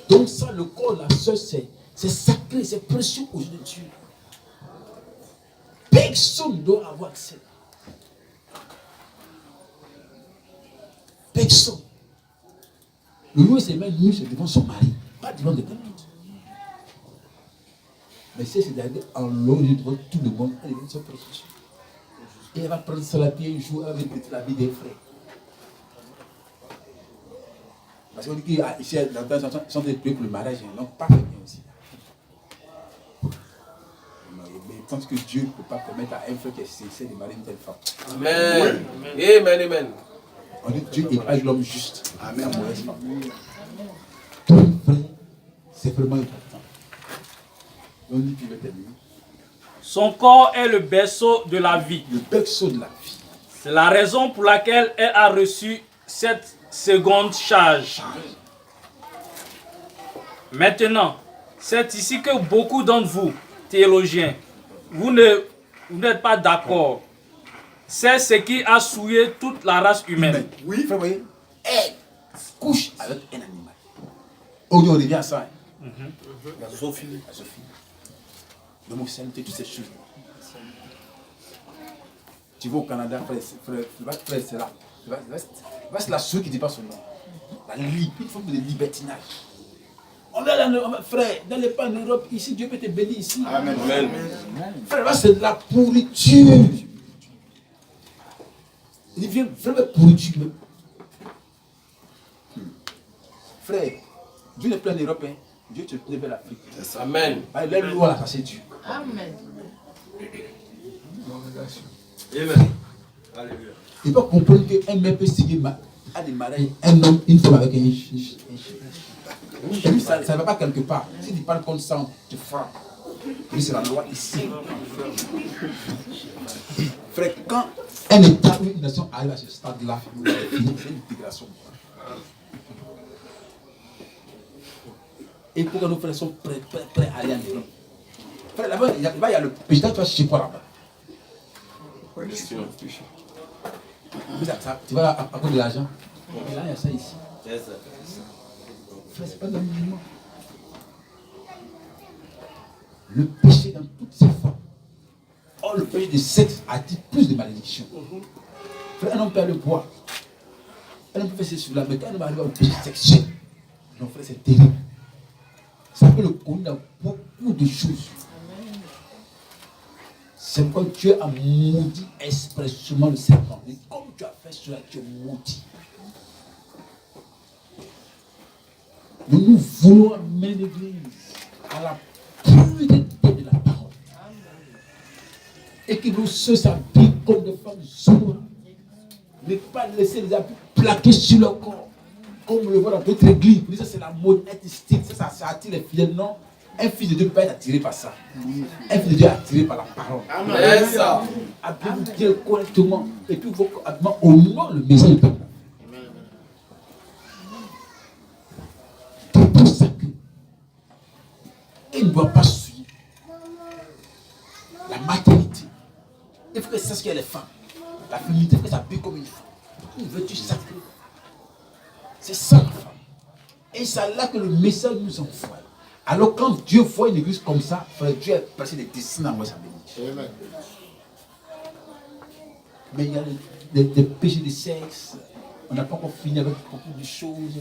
Donc ça, le corps, la soeur, c'est sacré, c'est précieux aux yeux de Dieu. Personne ne doit avoir accès. Personne. Le lieu c'est même nu, c'est devant son mari, pas devant des autres. Mais si c'est d'aller en long devant tout le monde, elle est son prostitution. Et elle va prendre sur la pied un jour, elle va mettre la vie des frères. Parce qu'on dit qu'ici, les gens sont des prêts pour le mariage, donc pas très bien aussi. Mais je pense que Dieu ne peut pas permettre à un frère qui essaie de marier une telle femme. Amen. Amen. Amen. On dit Dieu n'est pas l'homme juste. Amen. C'est vraiment important. On dit qu'il veut terminer. Son corps est le berceau de la vie. Le berceau de la vie. C'est la raison pour laquelle elle a reçu cette seconde charge. Maintenant, c'est ici que beaucoup d'entre vous, théologiens, vous n'êtes pas d'accord. C'est ce qui a souillé toute la race humaine. Oui, frère, vous voyez, elle couche avec un animal. On revient à ça. La Sophie. L'homosexualité, toutes ces choses. Tu vas au Canada, frère, c'est là. C'est la souris qui dit pas son nom. La libre, une forme de libertinage. On est là, frère, n'allez pas en Europe, ici, Dieu peut te bénir ici. Amen. Frère, c'est de la pourriture. Il vient vraiment pourriture même. Frère, Dieu n'est plus en Europe, hein. Dieu te plaît vers l'Afrique. Amen. Les lois là, ça c'est Dieu. Amen. Amen. Alléluia. Il faut comprendre qu'un mec peut signer à des mariages, un homme, une femme avec un chien. Et lui, ça ne va pas quelque part. Si tu parles comme ça, tu frappes. Lui, c'est la loi ici. Frère, quand un État ou une nation arrive à ce stade-là, c'est une intégration. Et pourquoi nos frères sont prêts à aller en Europe? Frère, là-bas, il y a le péché. Tu vas chercher quoi là-bas? Tu vas à cause de l'argent. Et là, il y a ça ici. Frère, c'est pas le musulman. Le péché dans toutes ses formes. Or, le péché de sexe attire plus de malédictions. Frère, un homme peut le boire. Un homme peut faire sur la mais quand on va arriver au péché sexuel, non, frère, c'est terrible. Ça peut le conduire dans beaucoup de choses. C'est pourquoi Dieu a maudit expressément le serpent. Et comme tu as fait cela, tu es maudit. Mais nous voulons amener l'Église à la pureté de la parole. Et que nous se s'habillent comme des femmes sourdes. Ne pas laisser les habits plaqués sur le corps. Comme on le voit dans d'autres églises. Ça, c'est la mode artistique. Ça attire les fidèles. Non. Un fils de Dieu ne peut pas être attiré par ça. Un fils de Dieu est attiré par la parole. Amen. Habillez-vous bien correctement. Et puis, vous habillez au nom le message du peuple. C'est pour ça que il ne doit pas suivre la maternité. Il faut que c'est ce qu'est les femmes. La féminité, il faut que ça s'habille comme une femme. Une vertu sacrée. C'est ça la femme. Et c'est là que le message nous envoie. Alors quand Dieu voit une église comme ça, Dieu est passé des destinés à envoyer sa bénédiction. Mais il y a des péchés de sexe. On n'a pas encore fini avec beaucoup de choses.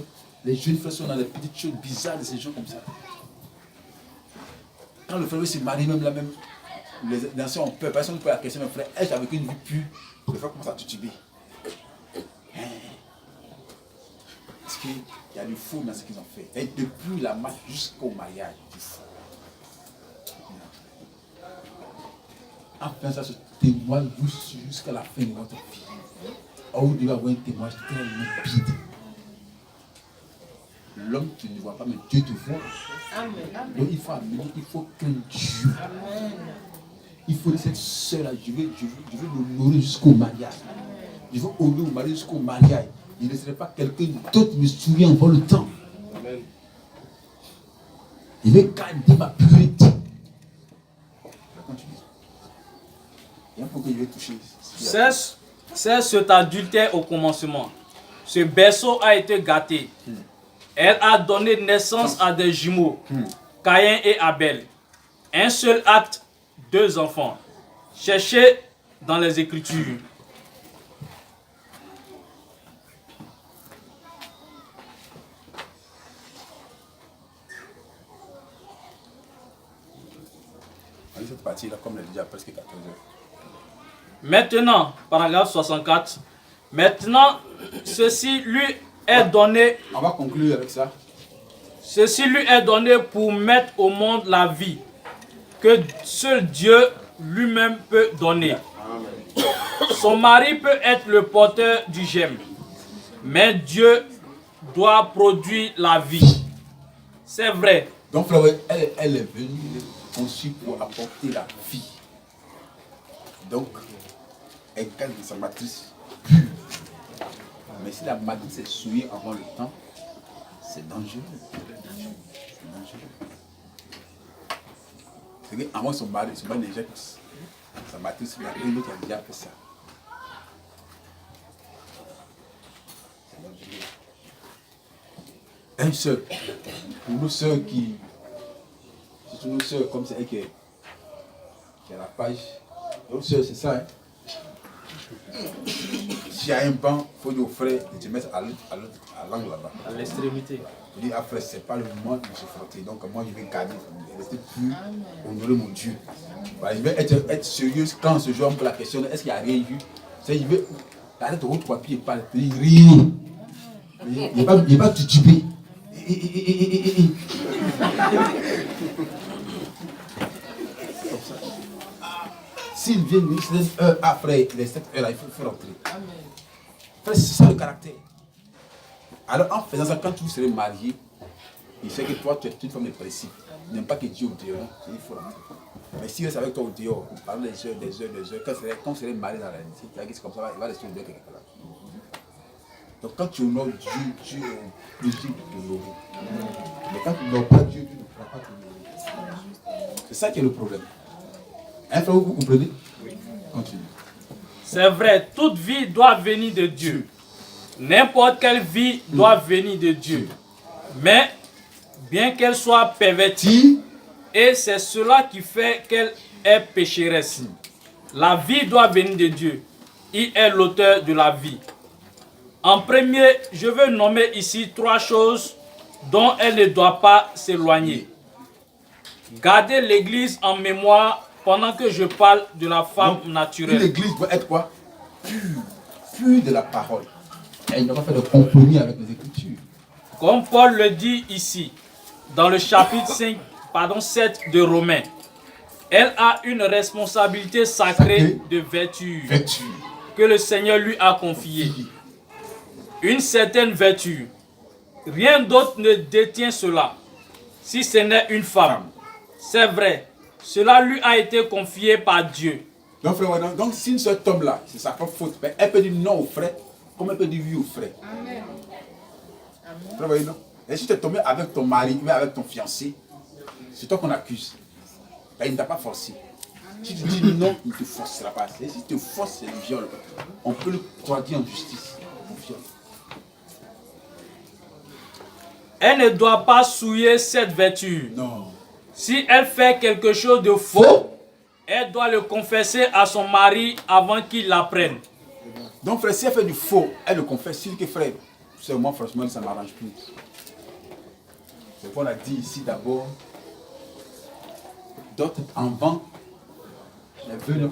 Les jeunes frères sont dans des petites choses bizarres de ces gens comme ça. Quand le frère se marie, même là, même les anciens ont peur. Personne ne peut la question, mon frère, est-ce avec une vie pure? Le frère commence à tituber. Parce qu'il y a du faux dans ce qu'ils ont fait. Et depuis la marche jusqu'au mariage, du faux. Enfin, ça se témoigne jusqu'à la fin de votre vie. Or, vous devez avoir un témoignage tellement vide. L'homme, tu ne vois pas, mais Dieu te voit. Amen. Donc, il faut amener, il faut craindre Dieu. Amen. Il faut cette sœur-là, je veux l'honorer jusqu'au mariage. Je veux honorer au mari jusqu'au mariage. Il ne serait pas quelqu'un d'autre me souvient avant le temps. Amen. Il veut garder ma pureté. Il faut que je vais toucher. C'est cet adultère au commencement. Ce berceau a été gâté. Elle a donné naissance à des jumeaux, Caïn et Abel. Un seul acte, 2 enfants. Cherchez dans les Écritures. Cette partie-là, comme elle dit, à presque 14 heures. Maintenant, paragraphe 64. Maintenant, ceci lui est donné. On va conclure avec ça. Ceci lui est donné pour mettre au monde la vie que seul Dieu lui-même peut donner. Son mari peut être le porteur du germe, mais Dieu doit produire la vie. C'est vrai. Donc, frère, elle est venue conçue pour apporter la vie. Donc, elle garde sa matrice pure. Mais si la matrice est souillée avant le temps, c'est dangereux. C'est dangereux. C'est qu'avant son mari injecte sa matrice, il y a une autre qui a déjà fait ça. C'est dangereux. Un seul. Pour nos soeurs qui. C'est nos soeurs comme c'est elle qui a la page. Nos soeurs, c'est ça. Hein? S'il y a un banc, il faut dire au frère de te mettre à l'angle là-bas. À l'extrémité. Je dis, ah frère, c'est pas le moment de se frotter. Donc moi, je vais garder, rester plus, honorer mon Dieu. Voilà, je vais être sérieuse quand ce jour on me la question, est-ce qu'il n'y a rien eu? C'est je vais arrêter au papier et pas rien. Il n'est pas titubé. S'il vient une certaine heure après les 7 heures, il faut rentrer. Frère, c'est ça le caractère. Alors en faisant ça, quand tu serais marié, il sait que toi tu es une femme de principe. Il n'aime pas que Dieu au dehors, il faut rentrer. Mais s'il reste avec toi au dehors, pendant des heures, quand vous serez marié dans la réalité, c'est comme ça, il va rester au dehors quelque part. Donc quand tu honores Dieu, tu es obligé de t'honorer. Mais quand tu n'honores pas Dieu, tu ne pourras pas t'honorer. C'est ça qui est le problème. Hein, frère, vous comprenez? Oui. Continue. C'est vrai, toute vie doit venir de Dieu. N'importe quelle vie doit venir de Dieu. Mais, bien qu'elle soit pervertie, et c'est cela qui fait qu'elle est pécheresse. La vie doit venir de Dieu. Il est l'auteur de la vie. En premier, je veux nommer ici 3 choses dont elle ne doit pas s'éloigner. Garder l'église en mémoire pendant que je parle de la femme naturelle. L'église doit être quoi? Pure de la parole. Elle ne doit pas faire de compromis avec les Écritures. Comme Paul le dit ici, dans le chapitre 7 de Romains, elle a une responsabilité sacrée de vertu que le Seigneur lui a confiée. Une certaine vertu. Rien d'autre ne détient cela, si ce n'est une femme. C'est vrai, cela lui a été confié par Dieu. Donc, frère, donc si ce homme-là, c'est sa propre faute, elle peut dire non au frère, comme elle peut dire oui au frère. Amen. Frère, non? Et si tu es tombé avec ton mari, mais avec ton fiancé, c'est toi qu'on accuse. Il ne t'a pas forcé. Si tu dis non, il ne te forcera pas. Et si tu te forces, c'est le viol. On peut le traduire en justice. Viol. Elle ne doit pas souiller cette vertu. Non. Si elle fait quelque chose de faux, elle doit le confesser à son mari avant qu'il l'apprenne. Donc frère, si elle fait du faux, elle le confesse. Si elle dit que frère, c'est moi franchement, ça ne m'arrange plus. C'est qu'on a dit ici d'abord. D'autres en vent. Les vœux.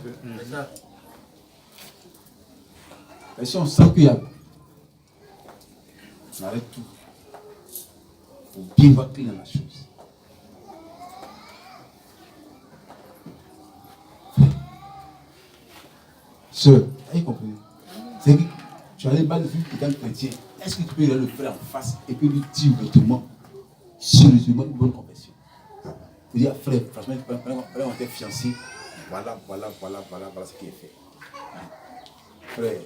Et si on sent qu'il y a... On arrête tout. Il faut bien voir clair dans la chose. Sœur, avez-vous compris? C'est que tu as les balles de vue étant chrétien. Est-ce que tu peux le faire en face et puis lui dire ouvertement, sérieusement, une bonne confession? Vous dire, frère, franchement, on était fiancés, voilà ce qui est fait. Frère,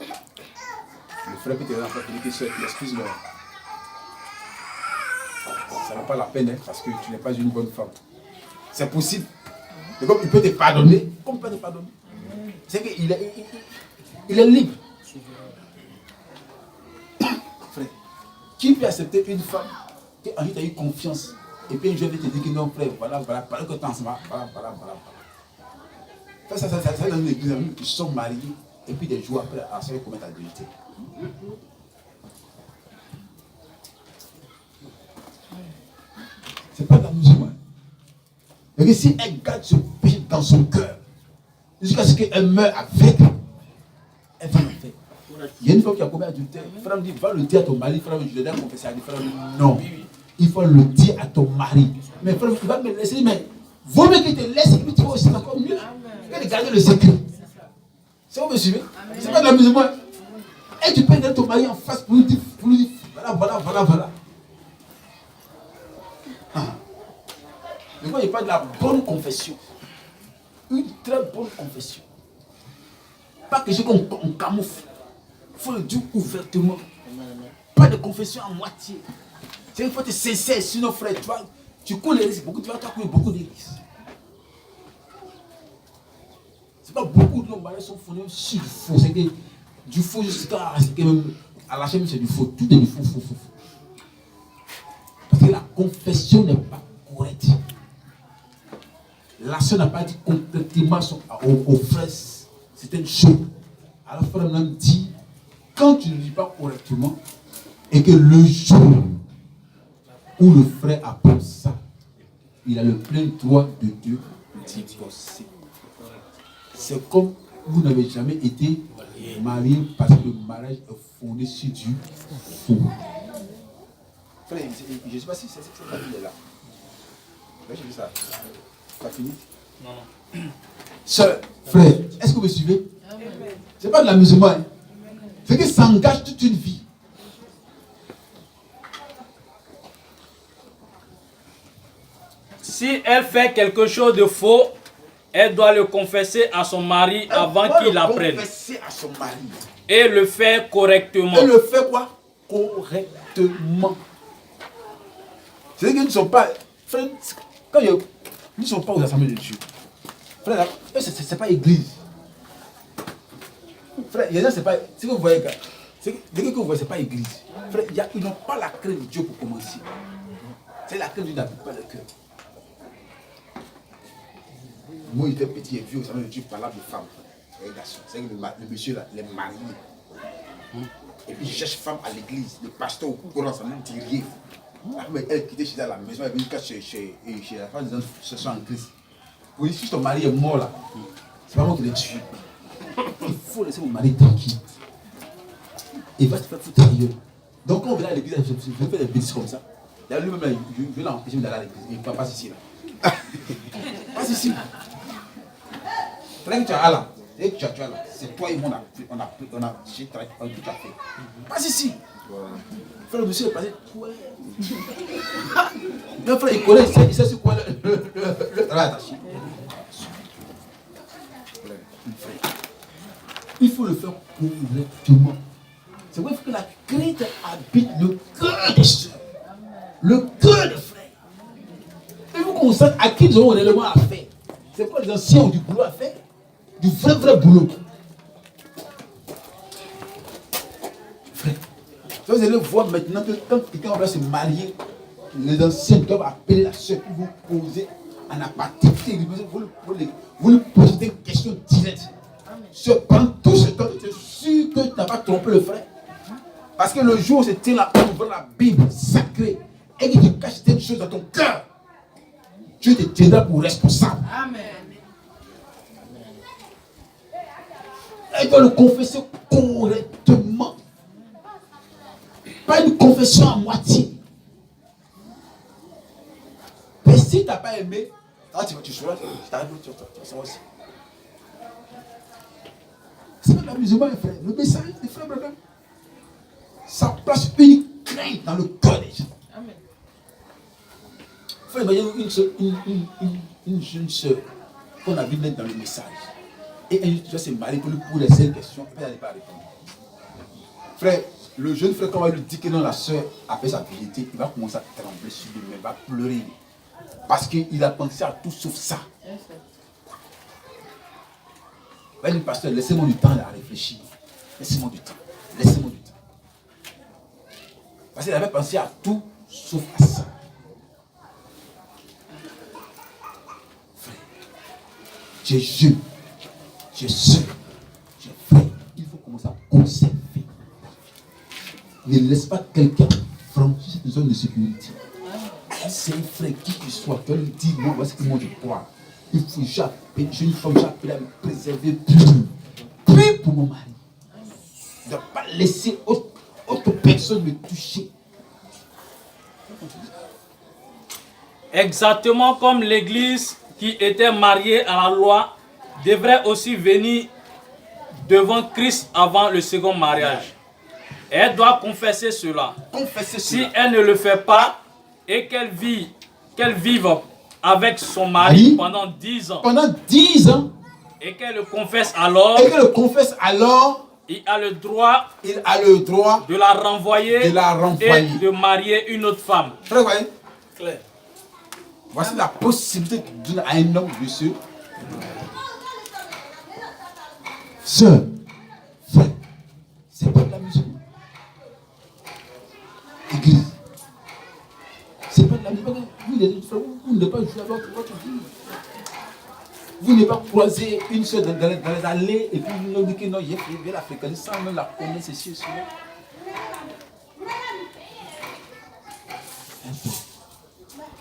le frère peut te dire en fait, excuse-moi. Ça n'a pas la peine, hein, parce que tu n'es pas une bonne femme. C'est possible. Et comme il peut te pardonner, comme il peut te pardonner. C'est qu'il est libre. Frère, qui peut accepter une femme qui ensuite a eu confiance et puis un jour elle te dit que non, frère, voilà, pendant que tu es ensemble, voilà. Ça dans une église, ils sont mariés et puis des jours après, ensemble, ils commettent l'adultère. C'est pas de la musulmane. Mais si elle garde ce péché dans son cœur, jusqu'à ce qu'elle meure avec, elle va l'enfer. Il y a une femme qui a commis adultère. Frère me dit, va le dire à ton mari. Frère, je l'ai confessé à lui. Frère me dit, non. Il faut le dire à ton mari. Mais frère, il va me laisser. Mais vaut mieux qu'il te laisse et puis tu vas aussi encore mieux. Il va garder le secret. C'est vous me suivez? C'est pas de l'amusement. Et tu peux donner ton mari en face pour lui dire, voilà. Mais moi, il n'y a pas de la bonne confession. Une très bonne confession. Pas quelque chose qu'on camoufle. Il faut le dire ouvertement. Pas de confession à moitié. C'est qu'il faut être sincère, sinon frère, tu cours les risques, tu vas courir beaucoup de risques. C'est pas beaucoup de nos mariages sont fondés sur du faux. C'est que du faux jusqu'à à la chaîne, c'est du faux. Tout est du faux. Parce que la confession n'est pas correcte. La sœur n'a pas dit complètement aux frères certaines choses. Alors frère même dit, quand tu ne dis pas correctement, et que le jour où le frère apprend ça, il a le plein droit de Dieu divorcer. C'est comme vous n'avez jamais été marié parce que le mariage est fondé sur du faux. Frère, je ne sais pas si cette famille est là. J'ai vu ça. Tu as fini? Non. Sœur, frère, est-ce que vous me suivez? Ce n'est pas de l'amusement. Hein? C'est que ça engage toute une vie. Si elle fait quelque chose de faux, elle doit le confesser à son mari avant qu'il apprenne. Confesser à son mari. Et le faire correctement. Elle le fait quoi? Correctement. C'est qu'ils ne sont pas. Frère, quand ils ne sont pas aux assemblées de Dieu. Frère, ce n'est pas église. Frère, il y a des gens, c'est pas. Ce que vous voyez, dès que vous voyez, ce n'est pas église. Frère, ils n'ont pas la crainte de Dieu pour commencer. C'est la crainte de Dieu n'habite pas le cœur. Moi, il était petit et vieux, au assemblée de Dieu, parlable de femme. Et garçon, c'est que le monsieur là, les marié. Et puis je cherche femme à l'église, le pasteur au courant, ça me dit rien. Après, elle quittait chez elle à la maison, elle venait chez la femme disant ce soir en Christ. Vous dites, si ton mari est mort là, c'est pas moi qui l'ai tué. Il faut laisser mon mari tranquille. Il va se faire foutre ailleurs. Donc quand on vient à l'église, je fais des bêtises comme ça. D'ailleurs, lui-même là, je vais l'empêcher d'aller à l'église. Il ne va pas ici là. Pas ici. Frère, tu as là. Et tu as là. C'est toi et moi, on a j'ai travaillé, on a fait. Pas ici. Frère, le monsieur est passé. Ouais. Le frère, il connaît, il sait sur quoi le travail attaché. Il faut le faire correctement. C'est vrai que la crainte habite le cœur des soeurs. Le cœur des frères. Et vous constatez à qui ils auront réellement à faire. C'est quoi les anciens ont du boulot à faire? Du vrai boulot. Frère, vous allez voir maintenant que quand quelqu'un va se marier, les anciens doivent appeler la soeur pour vous poser en aparté. Vous lui posez des questions directes. Pendant tout ce temps, tu es sûr que tu n'as pas trompé le frère. Parce que le jour où tu es là, on ouvre la Bible sacrée et que tu caches des choses dans ton cœur, Dieu te tiendra pour responsable. Amen. Elle doit le confesser correctement. Pas une confession à moitié. Mais si tu n'as pas aimé, tu sauras, tu sauras aussi. C'est pas de l'amusement, frère. Le message des frères, brother, ça place une crainte dans le cœur des gens. Amen. Frère, imaginez une jeune soeur qu'on a vu mettre dans le message. Et elle doit se marier pour lui poser ces questions. Et elle n'allait pas répondre. Frère, le jeune frère, quand on va lui dire que non, la soeur a fait sa vérité, il va commencer à trembler sur lui-même, il va pleurer. Parce qu'il a pensé à tout sauf ça. Il va dire, pasteur, laissez-moi du temps à réfléchir. Laissez-moi du temps. Laissez-moi du temps. Parce qu'il avait pensé à tout sauf à ça. Frère, tu es jeune. Tu es seul, tu es frère, il faut commencer à conserver. Ne laisse pas quelqu'un franchir cette zone de sécurité. C'est un frère qui que soit, tu vas lui dire, moi, voici que moi je crois. Il faut que j'appelle, j'ai une femme, j'appelle à me préserver plus pour mon mari. ne dois pas laisser autre personne me toucher. Exactement comme l'Église qui était mariée à la loi devrait aussi venir devant Christ avant le second mariage. Elle doit confesser cela. Si elle ne le fait pas et qu'elle vive avec son mari pendant 10 ans. Pendant 10 ans. Et qu'elle le confesse alors. Il a le droit de la renvoyer, et de marier une autre femme. Frère, voyez? Clair. Voici la possibilité de donner à un homme de ce. Sœur, frère, c'est pas de la musique. Église, c'est pas de la musique. Vous n'avez pas joué avec votre vie. Vous n'avez pas croisé une sœur dans les allées et puis vous nous dites que non, il y a la fréquence sans même la connaître, c'est sûr.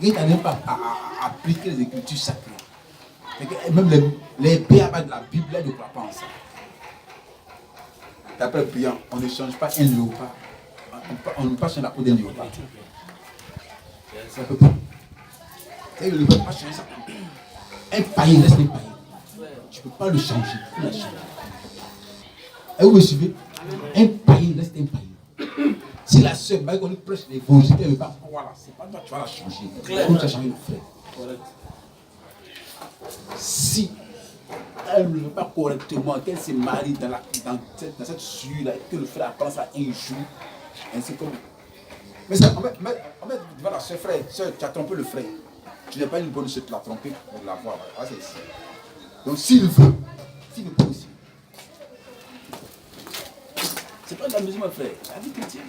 Il n'arrive pas à appliquer les écritures sacrées. Même les béabas de la Bible, ne croient pas en ça. D'après Brian, on ne change pas un léopard. On ne peut pas changer la peau d'un léopard. Ça ne peut pas. Le léopard ne peut pas changer ça. Un païen reste un païen. Tu ne peux pas le changer. Tu peux la changer. Et vous me suivez? Un païen reste un païen. Si la sœur, qu'on lui prêche l'évangile, elle ne veut pas, voilà, c'est pas toi, tu vas la changer. Comme tu as changé le frère. Si elle ne veut pas correctement, qu'elle se marie dans cette suie-là, que le frère apprend ça un jour, ainsi comme. Mais ça, on met devant la sœur, frère, tu as trompé le frère. Tu n'es pas une bonne sœur, tu l'as trompé pour la voir. Voilà, c'est ici. Donc s'il veut, s'il ne peut aussi. C'est pas de la maison, mon frère. La vie chrétienne.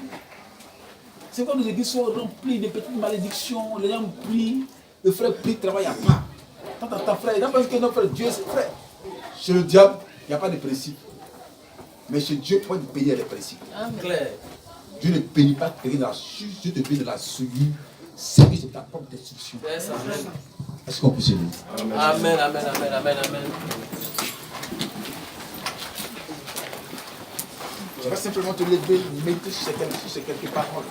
C'est quand nos églises sont remplies de petites malédictions, les gens prient, le frère prie, travaille à pas. Tant frère, il n'a pas dit que notre frère, Dieu, c'est frère. Chez le diable, il n'y a pas de principe. Mais chez Dieu, tu vas te bénir les principes. Clair. Dieu ne bénit pas quelqu'un dans la suie, Dieu te bénit dans la souillure. C'est que c'est ta propre destruction. Est-ce qu'on peut se lever? Amen, amen, amen, amen, amen. Tu vas simplement te lever, méditer sur ces quelques paroles.